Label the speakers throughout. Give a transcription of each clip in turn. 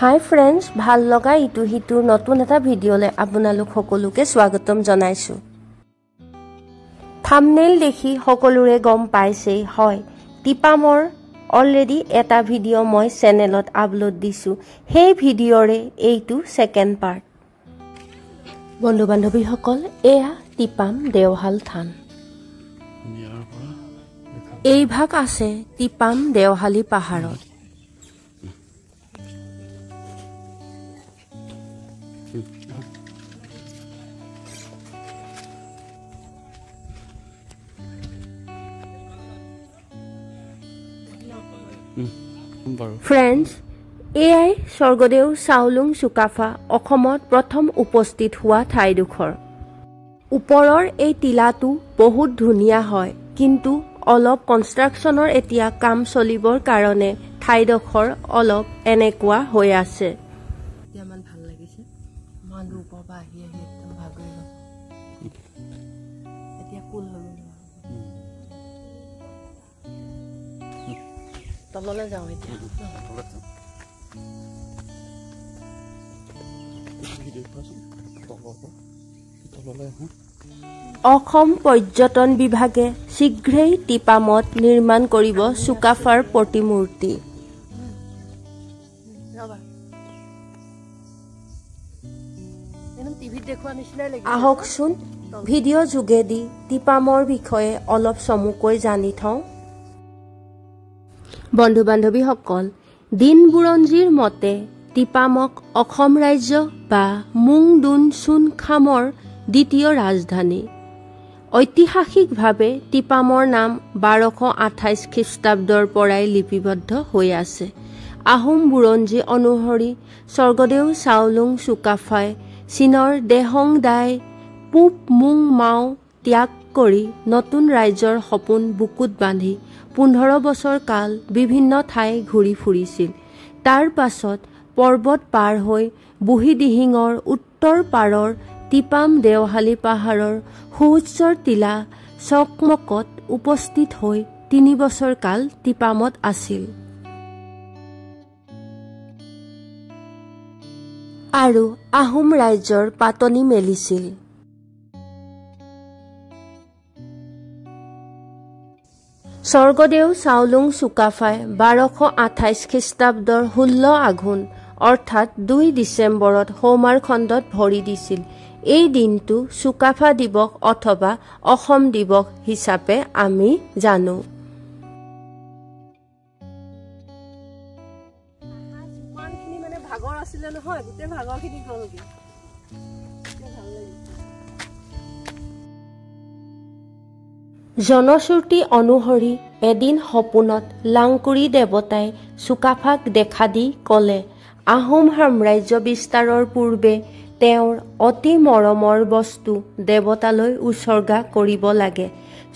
Speaker 1: হাই friends, ভাল লগা ইটো হিটো নতুন এটা ভিডিঅ'লে আপোনালোক সকলোকে স্বাগতম জনাইছো। থাম্বনেইল দেখি সকলোৰে গম পাইছেই হয়, টিপামৰ অলৰেডি এটা ভিডিঅ' মই চেনেলত আপলোড দিছো। সেই ভিডিঅ'ৰে এইটো সেকেন্ড পাৰ্ট। বন্ধু বান্ধৱীসকল, এয়া টিপাম দেওহাল থান। এই ভাগ আছে টিপাম দেওহালী পাহাৰত। ফ্ৰেণ্ডছ, এয়াই স্বৰ্গদেউ চাওলুং চুকাফা অসমত প্ৰথম উপস্থিত হোৱা ঠাইডোখৰ। ওপৰৰ এই টিলাটো বহুত ধুনীয়া হয়, কিন্তু অলপ কনষ্ট্ৰাকশ্যনৰ এতিয়া কাম চলিবৰ কাৰণে ঠাইডোখৰ অলপ এনেকুৱা হৈ আছে। ইমান ভাল লাগিছে, মানুহ ওপৰৰ পৰা আহি আহি একদম ভাগৰি গ'ল। এতিয়া কুল হৈ গ'ল। তললৈ যাওঁ এতিয়া। অসম পৰ্যটন বিভাগে শীঘ্ৰেই টিপামত নিৰ্মাণ কৰিব চুকাফাৰ প্ৰতিমূৰ্তি। আহকচোন ভিডিঅ' যোগেদি টিপামৰ বিষয়ে অলপ চমুকৈ জানি থওঁ। বন্ধু বান্ধৱীসকল, দিন বুৰঞ্জীৰ মতে টিপামক অসম ৰাজ্য বা মুং দুন চুন খামৰ দ্বিতীয় ৰাজধানী। ঐতিহাসিকভাৱে টিপামৰ নাম 1228 খ্ৰীষ্টাব্দৰ পৰাই লিপিবদ্ধ হৈ আছে। আহোম বুৰঞ্জী অনুসৰি স্বৰ্গদেউ চাওলুং চুকাফাই চীনৰ দেহং দাই পূব মুং মাও ত্যাগ কৰি নতুন ৰাজ্যৰ সপোন বুকুত বান্ধি 15 বছৰ কাল বিভিন্ন ঠাই ঘূৰি ফুৰিছিল। তাৰ পাছত পৰ্বত পাৰ হৈ বুঢ়ীদিহিঙৰ উত্তৰ পাৰৰ টিপাম দেওহালী পাহাৰৰ সুউচ্চৰ টিলা চকমকত উপস্থিত হৈ 3 বছৰ কাল টিপামত আছিল। আৰু আহোম ৰাজ্যৰ পাতনি মেলিছিল। স্বৰ্গদেউ চাওলুং চুকাফাই 1228 খ্ৰীষ্টাব্দৰ 16 আঘোণ অৰ্থাৎ 2 ডিচেম্বৰত সৌমাৰখণ্ডত ভৰি দিছিল। এই দিনটো চুকাফা দিৱস অথবা অসম দিৱস হিচাপে আমি জানো। জনশ্ৰুতি অনুসৰি এদিন সপোনত লাংকুৰি দেৱতাই চুকাফাক দেখা দি ক'লে, আহোম সাম্ৰাজ্য বিস্তাৰৰ পূৰ্বে তেওঁৰ অতি মৰমৰ বস্তু দেৱতালৈ উৎসৰ্গা কৰিব লাগে।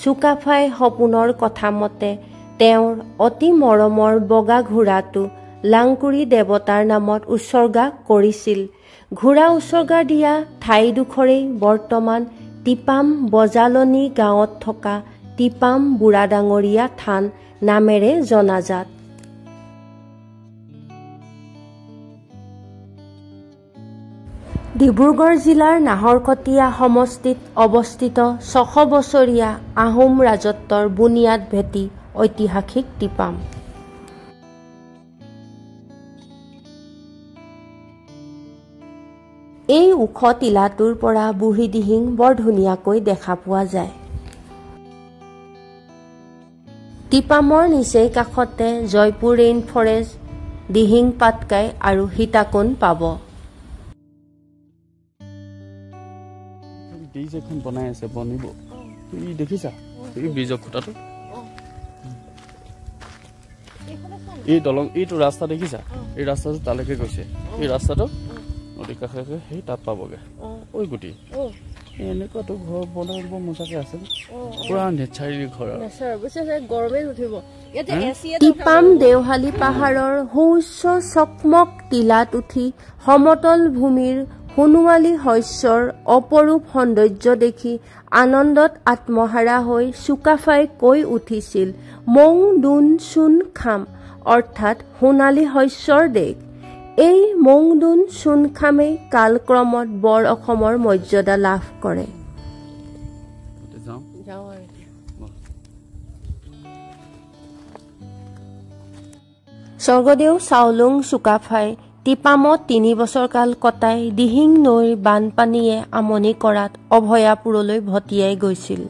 Speaker 1: চুকাফাই সপোনৰ কথা মতে তেওঁৰ অতি মৰমৰ বগা ঘোঁৰাটো লাংকুৰি দেৱতাৰ নামত উৎসৰ্গা কৰিছিল। ঘোঁৰা উৎসৰ্গা দিয়া ঠাইডোখৰেই বৰ্তমান টিপাম বজালনী গাঁৱত থকা টিপাম বুঢ়া ডাঙৰীয়া থান নামেৰে জনাজাত। ডিব্ৰুগড় জিলাৰ নাহৰকটীয়া সমষ্টিত অৱস্থিত 600 বছৰীয়া আহোম ৰাজত্বৰ বুনিয়াদ ভেটি ঐতিহাসিক টিপাম। এই ওখ টিলাটোৰ পৰা বুঢ়ীদিহিং বৰ ধুনীয়াকৈ দেখা পোৱা যায়। টিপামৰ নিচেই কাষতে জয়পুৰ ৰেইন ফৰেষ্ট, দিহিং পাটকাই আৰু সীতাকুণ্ড পাব।
Speaker 2: ব্ৰিজ এখন বনাই আছে, বনিব। এই দেখিছা এই ব্ৰিজৰ খুঁটাটো, এই দলং, এইটো ৰাস্তা দেখিছা, এই ৰাস্তাটো তালৈকে গৈছে। এই ৰাস্তাটো নদী কাষে সেই তাত পাবগে। ঐ গুটি এনেকুৱাতো ঘৰ বনাব মজাকে আছে, পুৰা নেচাৰেলি ঘৰ।
Speaker 1: টিপাম দেওহালী পাহাৰৰ সুউচ্চ চকমক টিলাত উঠি সমতল ভূমিৰ সোণোৱালী শস্যৰ অপৰূপ সৌন্দৰ্য দেখি আনন্দত আত্মহাৰা হৈ চুকাফাই কৈ উঠিছিল, মং দুন চুন খাম, অৰ্থাৎ সোণালী শস্যৰ দেশ। এই মংদুন চুনখামেই কালক্ৰমত বৰ অসমৰ মৰ্যাদা লাভ কৰে। স্বৰ্গদেউ চাওলুং চুকাফাই টিপামত 3 বছৰ কাল কটাই দিহিং নৈৰ বানপানীয়ে আমনি কৰাত অভয়াপুৰলৈ ভটিয়াই গৈছিল।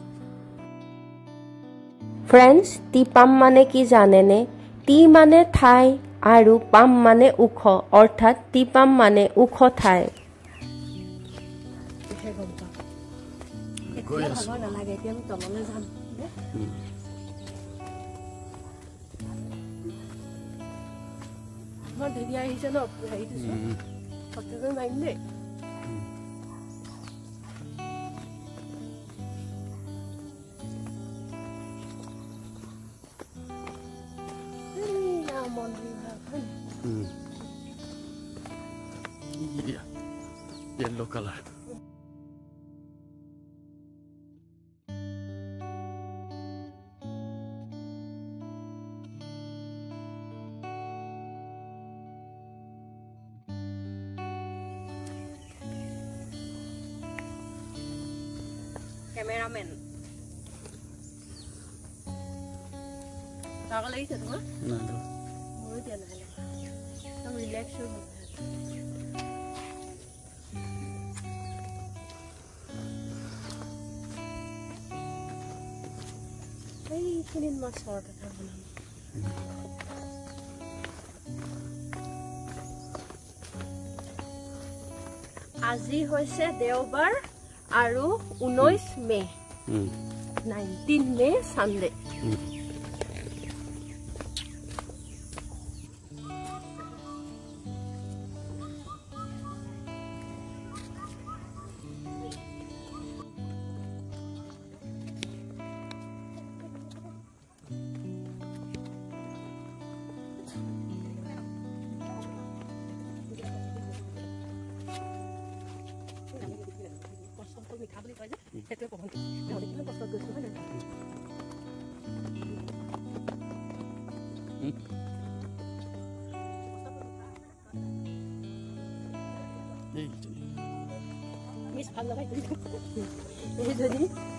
Speaker 1: ফ্ৰেণ্ডছ, টিপাম মানে কি জানেনে? টি মানে ঠাই আৰু পাম মানে ওখ, অৰ্থাৎ টিপাম মানে ওখ ঠাই।
Speaker 2: Yellow color.
Speaker 1: Cameraman. Tahu lagi satu mah?
Speaker 2: Nah.
Speaker 1: Oh dia nak. Kamu relax dulu. Hey, ini mas order kamu. আজি হৈছে দেওবাৰ আৰু 19 মে 19 মে সানডে।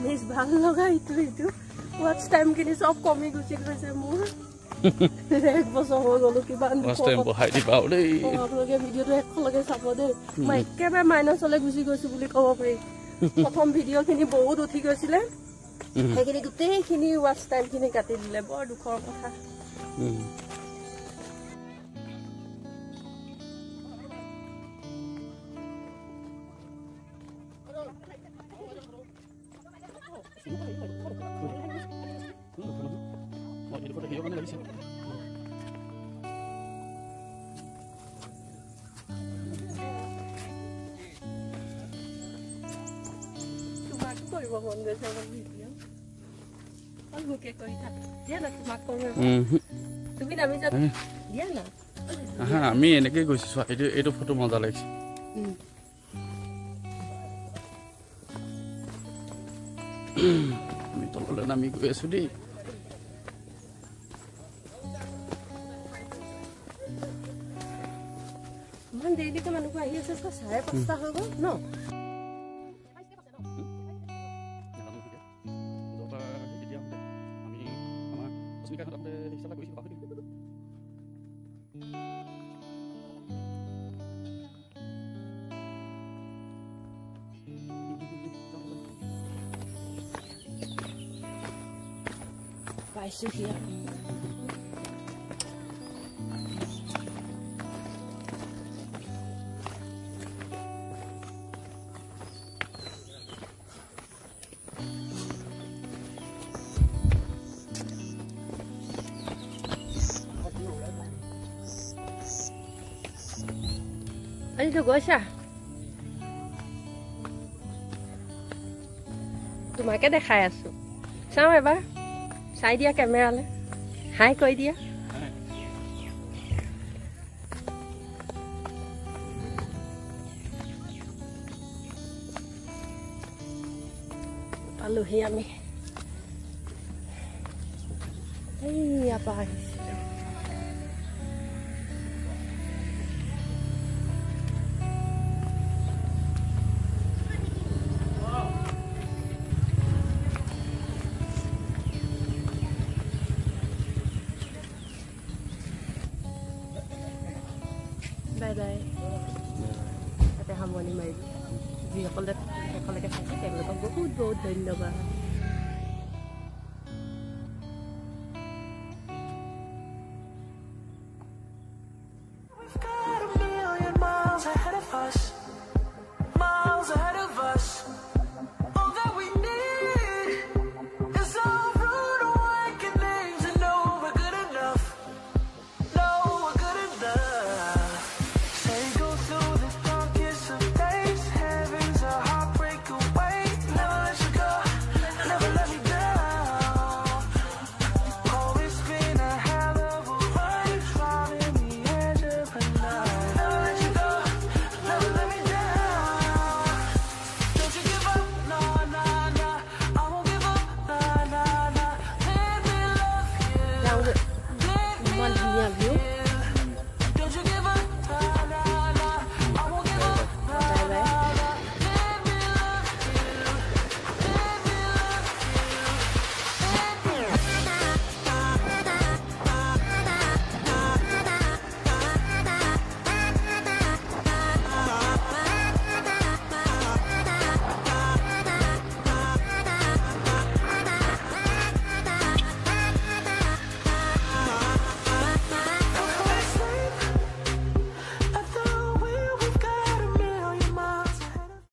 Speaker 1: Miss ভাল লগা ইটো ওয়াচ টাইম কিনি সব কমি গুছি গৈছে মোৰ এক বছৰ হৈ গলো কিবা
Speaker 2: ওয়াচ টাইম বহাই দিবা দেই
Speaker 1: আপোনালোকে ভিডিওটো একলগে চাব দেই মই একেবাৰে মাইনাছলৈ গুছি গৈছো বুলি ক'ব পাৰি প্ৰথম ভিডিওখিনি বহুত উঠি গৈছিলে সেইখিনি গোটেইখিনি ওয়াচ টাইম খিনি কাটি দিলে বৰ দুখৰ কথা মন গৈছে ভিডিও আৰু কে কই থাক দিয়া না তোমাক কৰিব তুমি নামি যা দিয়া না
Speaker 2: হা আমি এনেকৈ গৈছো এইটো ফটো মজা লাগিছে আমি তললৈ নামি গৈ আছো দেই
Speaker 1: মান দেৰিলৈকে মানুহ আহি আছে 5:30 হৈ গ'ল ন পাইছো কি আজি তো গৈছা তোমাকে দেখাই আছো চাও এবাৰ চাই দিয়া কেমেৰালে হাই কৈ দিয়া পালোহি আমি এইয়া পাইছো বাই বাই তাতে সামৰণি মাৰিলোঁ যিসকলে শেষলৈকে চাইছে তেওঁলোকক বহুত বহুত ধন্যবাদ